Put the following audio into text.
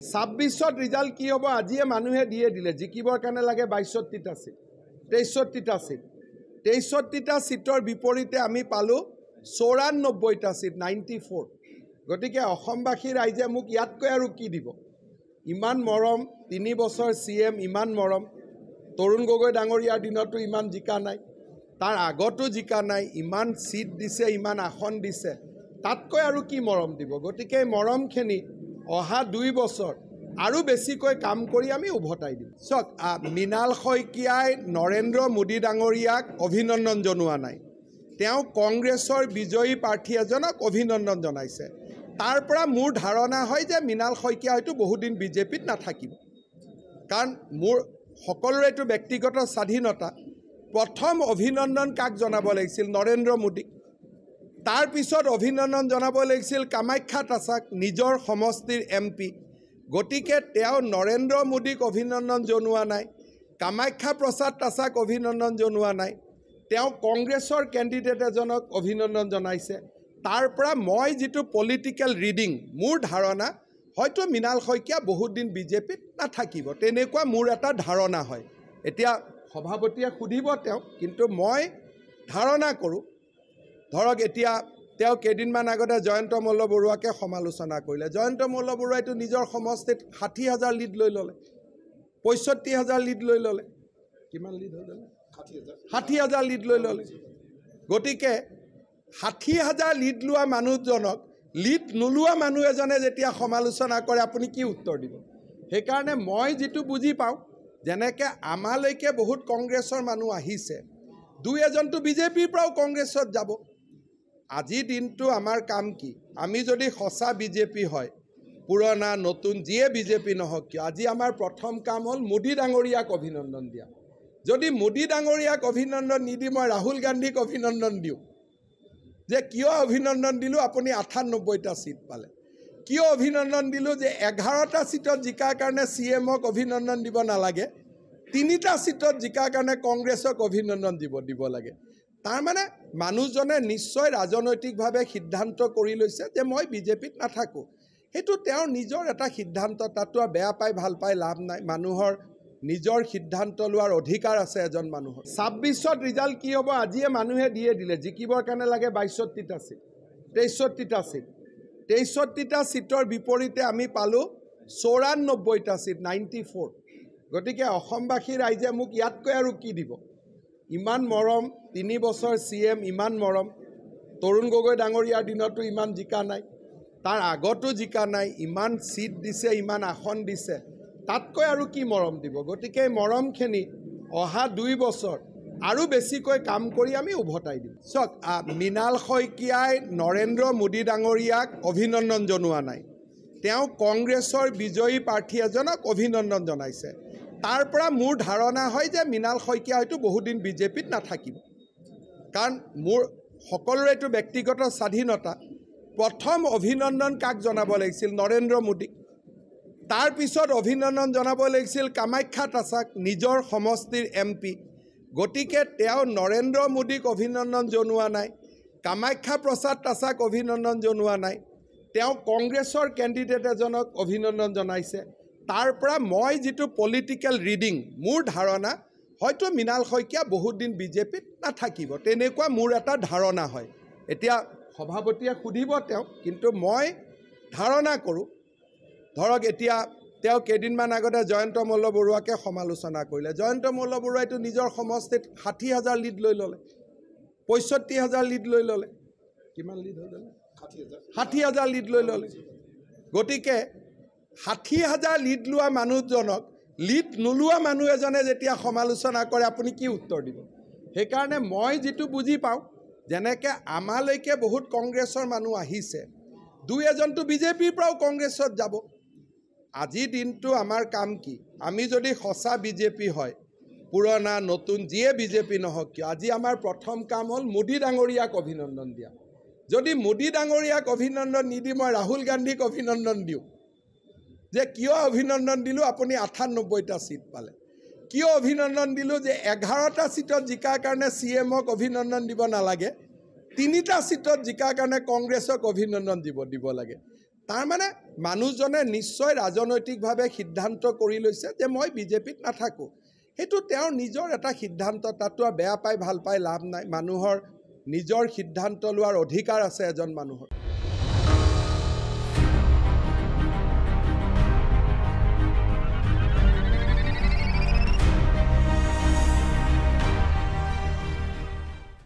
26 result কি হ'ব আজিয়ে মানুহে দিয়ে দিলে জিকিবৰ কাৰণে লাগে 22টা সিট 23টা সিট 23টা সিটৰ বিপৰীতে আমি পালো 94টা সিট 94 গতিকে অসমবাসী ৰাইজে মোক ইয়াতকৈ আৰু কি দিব ইমান মৰম 3 বছৰ সিএম ইমান মৰম তৰুণ গগৈ ডাঙৰীয়াৰ দিনতো ইমান জিকা নাই তাৰ আগতো জিকা নাই ইমান সিট দিছে ইমান আসন দিছে তাতকৈ আৰু কি মৰম দিব গতিকে মৰমখিনি অহা 2 বছৰ আৰু বেছিকৈ কাম কৰি আমি উভতাই দিম সক মিনাল শইকীয়াই নৰেন্দ্ৰ মোদী ডাঙৰীয়াক অভিনন্দন জনোৱা নাই তেওঁ কংগ্ৰেছৰ বিজয়ী প্ৰাৰ্থী এজনক অভিনন্দন জনাইছে তাৰ পৰা মোৰ ধাৰণা হয় যে মিনাল শইকীয়া হয়তো বহুত দিন বিজেপিত নাথাকিব কাৰণ মোৰ সকলোৰে এটো ব্যক্তিগত স্বাধীনতা প্ৰথম অভিনন্দন কাক জনাব লাগিছিল নৰেন্দ্ৰ মোদীক তাৰ পিছত অভিনন্দন জনাব লাগিছিল কামাখ্যা তাছাক নিজৰ সমষ্টিৰ এমপি গতিকে তেওঁ নৰেন্দ্ৰ মোদীক অভিনন্দন জনোৱা নাই কামাখ্যা প্ৰসাদ তাছাক অভিনন্দন জনোৱা নাই তেওঁ কংগ্ৰেছৰ কেণ্ডিডেট এজনক অভিনন্দন জনাইছে তাৰ পৰা মই যেটো পলিটিক্যাল ৰিডিং মোৰ ধাৰণা হয়তো মিনাল শইকীয়া বহুত দিন বিজেপিত নাথাকিব তেনেকুৱা মোৰ এটা ধাৰণা হয় এতিয়া সভাপতিয়ে খুদিব তেওঁ কিন্তু মই ধাৰণা কৰো ধৰক এতিয়া তেওঁ কেদিনমান আগতে জয়ন্ত মল্ল বৰুৱাকে সমালোচনা কৰিলে জয়ন্ত মল্ল বৰুৱাইটো নিজৰ সমষ্টিত 60000 লিড লৈ ললে 65000 লিড লৈ ললে কিমান লিড হ'ল 60000 লিড লৈ ললে গতিকে 60000 লিড লোৱা মানুহজনক লিড নোলোৱা মানুহ এজনে যেতিয়া সমালোচনা কৰে আপুনি কি উত্তৰ দিব হেকাৰণে মই যেটো বুজি পাওঁ যেনেকে আমালৈকে বহুত কংগ্ৰেছৰ মানুহ আহিছে দুই এজনটো বিজেপিৰ পৰাও কংগ্ৰেছত যাব আজি দিনটো আমাৰ কাম কি আমি যদি সঁচা বিজেপি হয় পুৰণা নতুন যিয়ে বিজেপি নহওক কি আজি আমাৰ প্ৰথম কাম হ'ল মোদী ডাঙৰীয়াক অভিনন্দন দিয়া যদি মোদী ডাঙৰীয়াক অভিনন্দন নিদি মই ৰাহুল গান্ধীক অভিনন্দন দিওঁ যে কিয় অভিনন্দন দিলো আপুনি 98টা সিট পালে কিয় অভিনন্দন দিলো যে 11টা সিটত জিকাৰ কাৰণে সিএমক অভিনন্দন দিব নালাগে 3টা সিটত জিকাৰ কাৰণে কংগ্ৰেছক অভিনন্দন দিব লাগে তাৰ মানে মানুহজনে নিশ্চয় ৰাজনৈতিকভাৱে সিদ্ধান্ত কৰি লৈছে যে মই বিজেপিত নাথাকো হেতু তেওঁৰ নিজৰ এটা সিদ্ধান্ত তাতো বেয়া পাই ভাল পাই লাভ নাই মানুহৰ নিজৰ সিদ্ধান্ত লোৱাৰ অধিকাৰ আছে এজন মানুহৰ 26ত ৰিজাল্ট কি হ'ব আজিয়ে মানুহে দিয়ে দিলে জিকিবৰ কাৰণে লাগে 22টা সিট 23টা সিট 23টা সিটৰ বিপৰীতে আমি পালো 94টা সিট 94 গতিকে অসমবাসী ৰাইজে মোক ইয়াতকৈ আৰু কি দিব ইমান মৰম 3 বছৰ সিএম ইমান মৰম তৰুণ গগৈ ডাঙৰীয়াৰ দিনতো ইমান জিকা নাই তাৰ আগতো জিকা নাই ইমান সিট দিছে ইমান আসন দিছে তাতকৈ আৰু কি মৰম দিব গতিকে মৰমখিনি অহা 2 বছৰ আৰু বেছিকৈ কাম কৰি আমি উভতাই দিম সক মিনাল শইকীয়াই নৰেন্দ্ৰ মোদী ডাঙৰীয়াক অভিনন্দন জনোৱা নাই তেওঁ কংগ্ৰেছৰ বিজয়ী প্ৰাৰ্থী এজনক অভিনন্দন জনাইছে তাৰ পৰা মোৰ ধাৰণা হয় যে মিনাল শইকীয়া হয়তো বহুত দিন বিজেপিত নাথাকিব কাৰণ মোৰ সকলোৰে এটো ব্যক্তিগত স্বাধীনতা প্ৰথম অভিনন্দন কাক জনাব লাগিছিল নৰেন্দ্ৰ মোদীক তাৰ পিছত অভিনন্দন জনাব লাগিছিল কামাখ্যা তাছাক নিজৰ সমষ্টিৰ এমপি গতিকে তেওঁ নৰেন্দ্ৰ মোদীক অভিনন্দন জনোৱা নাই কামাখ্যা প্ৰসাদ তাছাক অভিনন্দন জনোৱা নাই তেওঁ কংগ্ৰেছৰ কেণ্ডিডেট এজনক অভিনন্দন জনাইছে তাৰ পৰা মই যেটো পলিটিক্যাল ৰিডিং মোৰ ধাৰণা হয়তো মিনাল শইকীয়া বহুত দিন বিজেপিত নাথাকিব তেনেকুৱা মোৰ এটা ধাৰণা হয় এতিয়া সভাপতিয়ে খুদিব তেওঁ কিন্তু মই ধাৰণা কৰো ধৰক এতিয়া তেওঁ কেদিনমান আগতে জয়ন্ত মল্ল বৰুৱাকে সমালোচনা কৰিলে জয়ন্ত মল্ল বৰুৱাইটো নিজৰ সমষ্টিত 60000 লিড লৈ ললে 65000 লিড লৈ ললে কিমান লিড হ'ল 60000 লিড লৈ ললে গতিকে 60000 লিড লোৱা মানুহজনক লিড নোলোৱা মানুহ এজনে যেতিয়া সমালোচনা কৰে আপুনি কি উত্তৰ দিব হেকাৰণে মই যেটো বুজি পাওঁ যেনেকে আমালৈকে বহুত কংগ্ৰেছৰ মানুহ আহিছে দুই এজনটো বিজেপিৰ পৰাও কংগ্ৰেছত যাব আজি দিনটো আমাৰ কাম কি আমি যদি সঁচা বিজেপি হয় পুৰণা নতুন যিয়ে বিজেপি নহওক কি আজি আমাৰ প্ৰথম কাম হ'ল মোদী ডাঙৰীয়াক অভিনন্দন দিয়া যদি মোদী ডাঙৰীয়াক অভিনন্দন নিদি মই ৰাহুল গান্ধীক অভিনন্দন দিওঁ যে কিয় অভিনন্দন দিলো আপুনি 98টা সিট পালে কিয় অভিনন্দন দিলো যে 11টা সিটত জিকাৰ কাৰণে সিএমক অভিনন্দন দিব নালাগে 3টা সিটত জিকাৰ কাৰণে কংগ্ৰেছক অভিনন্দন দিব লাগে তাৰমানে মানুহজনে নিশ্চয় ৰাজনৈতিকভাৱে সিদ্ধান্ত কৰি লৈছে যে মই বিজেপিত নাথাকোঁ। সেইটো তেওঁৰ নিজৰ এটা সিদ্ধান্ত, তাতো আৰু বেয়া পাই ভাল পাই লাভ নাই। মানুহৰ নিজৰ সিদ্ধান্ত লোৱাৰ অধিকাৰ আছে এজন মানুহৰ।